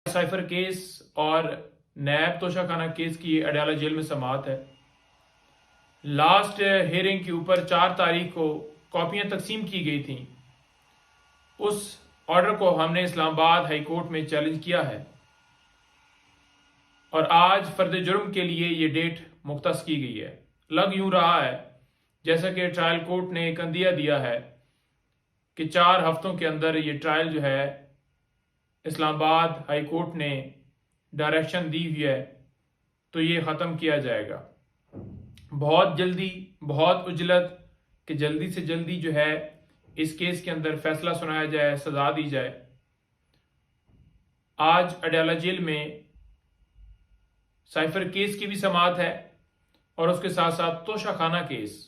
Cipher case और नैब Toshakhana case की Adiala jail में समाअत है। लास्ट हियरिंग के ऊपर 4 तारीख को कॉपियां तकसीम की गई थी। उस ऑर्डर को हमने इस्लामाबाद हाई कोर्ट में चैलेंज किया है और आज फर्द जुर्म के लिए ये डेट मुख्तस की गई है। लग यूं रहा है जैसा कि ट्रायल कोर्ट ने एक अंदिया दिया है कि 4 हफ्तों के अंदर ये ट्रायल जो है इस्लामाबाद हाई कोर्ट ने डायरेक्शन दी हुई है तो ये ख़त्म किया जाएगा। बहुत जल्दी, बहुत उजलत कि जल्दी से जल्दी जो है इस केस के अंदर फैसला सुनाया जाए, सजा दी जाए। आज अडयाला जेल में साइफर केस की भी समाअत है और उसके साथ साथ तोशाखाना केस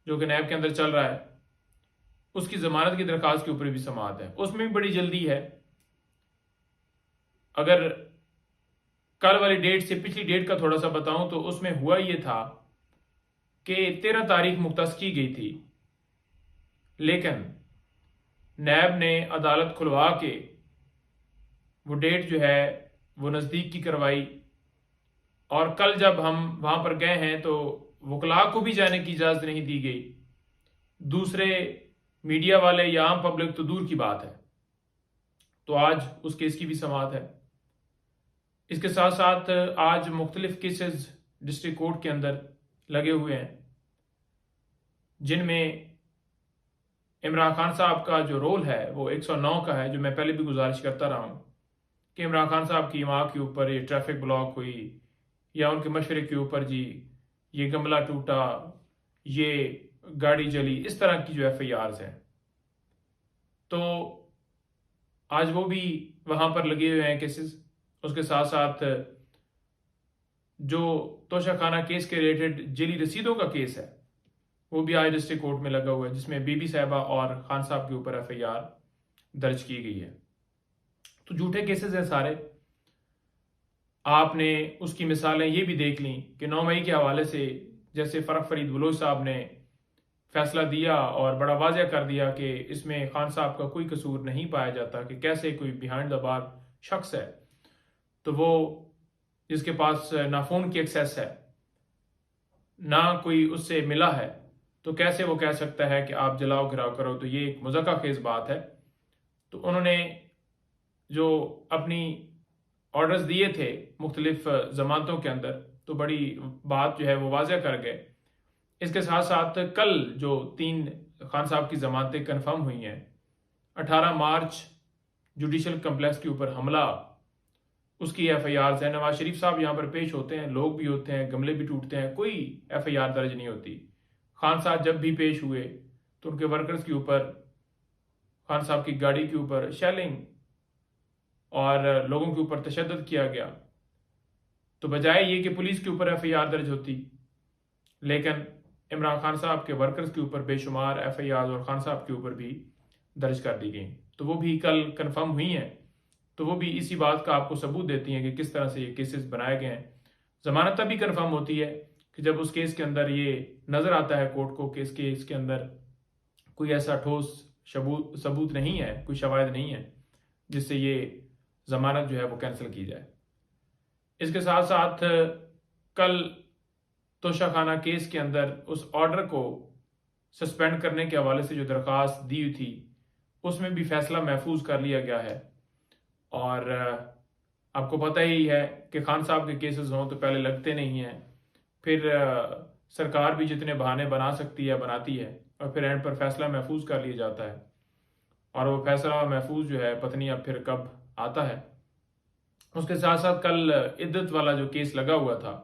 जो कि नैब के अंदर चल रहा है उसकी जमानत की दरखास्त के ऊपर भी समाअत है। उसमें भी बड़ी जल्दी है। अगर कल वाली डेट से पिछली डेट का थोड़ा सा बताऊं तो उसमें हुआ ये था कि 13 तारीख मुख्तस की गई थी, लेकिन नैब ने अदालत खुलवा के वो डेट जो है वो नज़दीक की करवाई और कल जब हम वहां पर गए हैं तो वकला को भी जाने की इजाज़त नहीं दी गई। दूसरे मीडिया वाले या आम पब्लिक तो दूर की बात है। तो आज उस केस की भी समाअत है। इसके साथ साथ आज मुख्तलिफ केसेस डिस्ट्रिक्ट कोर्ट के अंदर लगे हुए हैं जिनमें इमरान खान साहब का जो रोल है वो 109 का है, जो मैं पहले भी गुजारिश करता रहा हूं कि इमरान खान साहब की माँ के ऊपर ये ट्रैफिक ब्लॉक हुई या उनके मशवरे के ऊपर जी ये गमला टूटा, ये गाड़ी जली, इस तरह की जो FIRs हैं तो आज वो भी वहां पर लगे हुए हैं केसेस। उसके साथ साथ जो तोशाखाना केस के रिलेटेड जेली रसीदों का केस है वो भी आज डिस्ट्रिक्ट कोर्ट में लगा हुआ है जिसमें बीबी साहिबा और खान साहब के ऊपर FIR दर्ज की गई है। तो झूठे केसेस हैं सारे। आपने उसकी मिसालें ये भी देख ली कि 9 मई के हवाले से जैसे फ़र्क फरीद बलोच साहब ने फैसला दिया और बड़ा वाज़ेह कर दिया कि इसमें खान साहब का कोई कसूर नहीं पाया जाता कि कैसे कोई बिहाइंड द बार शख्स है तो वो जिसके पास ना फ़ोन की एक्सेस है ना कोई उससे मिला है तो कैसे वो कह सकता है कि आप जलाओ घिराव करो। तो ये एक मुज़क्का खेज बात है। तो उन्होंने जो अपनी ऑर्डर्स दिए थे मुख्तलिफ जमानतों के अंदर तो बड़ी बात जो है वो वाज़ेह कर गए। इसके साथ साथ कल जो 3 खान साहब की जमानतें कन्फर्म हुई हैं, 18 मार्च जुडिशल कम्प्लेक्स के ऊपर हमला, उसकी FIRs है। नवाज शरीफ साहब यहाँ पर पेश होते हैं, लोग भी होते हैं, गमले भी टूटते हैं, कोई FIR दर्ज नहीं होती। खान साहब जब भी पेश हुए तो उनके वर्कर्स के ऊपर, खान साहब की गाड़ी के ऊपर शेलिंग और लोगों के ऊपर तशद्दुद किया गया। तो बजाय ये कि पुलिस के ऊपर FIR दर्ज होती, लेकिन इमरान खान साहब के वर्कर्स के ऊपर बेशुमार FIRs और खान साहब के ऊपर भी दर्ज कर दी गई। तो वो भी कल कंफर्म हुई हैं। तो वो भी इसी बात का आपको सबूत देती हैं कि किस तरह से ये केसेस बनाए गए हैं। जमानत तभी कंफर्म होती है कि जब उस केस के अंदर ये नज़र आता है कोर्ट को कि इस केस के अंदर कोई ऐसा ठोस सबूत नहीं है, कोई शवाहिद नहीं है जिससे ये जमानत जो है वो कैंसिल की जाए। इसके साथ साथ कल तोशाखाना केस के अंदर उस ऑर्डर को सस्पेंड करने के हवाले से जो दरख्वास्त दी हुई थी उसमें भी फैसला महफूज कर लिया गया है। और आपको पता ही है कि खान साहब के केसेस हों तो पहले लगते नहीं हैं, फिर सरकार भी जितने बहाने बना सकती है बनाती है और फिर एंड पर फैसला महफूज कर लिया जाता है। और वो फैसला महफूज जो है पता नहीं अब फिर कब आता है। उसके साथ साथ कल इद्दत वाला जो केस लगा हुआ था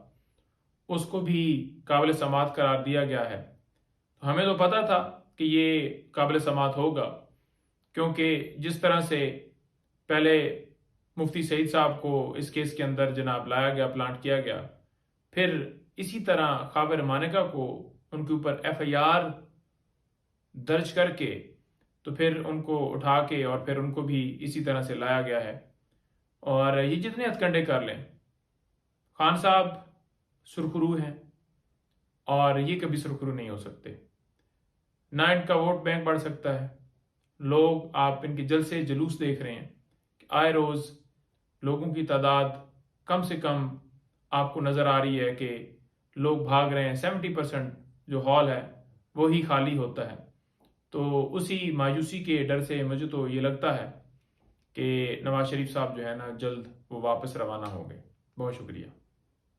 उसको भी काबिल समाअत करार दिया गया है। तो हमें तो पता था कि ये काबिल समाअत होगा, क्योंकि जिस तरह से पहले मुफ्ती सईद साहब को इस केस के अंदर जनाब लाया गया, प्लांट किया गया, फिर इसी तरह खाबर मानिका को उनके ऊपर FIR दर्ज करके तो फिर उनको उठा के और फिर उनको भी इसी तरह से लाया गया है। और ये जितने हथकंडे कर लें, खान साहब सुरखरू हैं और ये कभी सुरखरू नहीं हो सकते। ना इनका वोट बैंक बढ़ सकता है। लोग, आप इनके जलसे जुलूस देख रहे हैं कि आए रोज लोगों की तादाद कम से कम आपको नज़र आ रही है कि लोग भाग रहे हैं, 70% जो हॉल है वो ही खाली होता है। तो उसी मायूसी के डर से मुझे तो ये लगता है कि नवाज शरीफ साहब जो है ना जल्द वो वापस रवाना होंगे। बहुत शुक्रिया।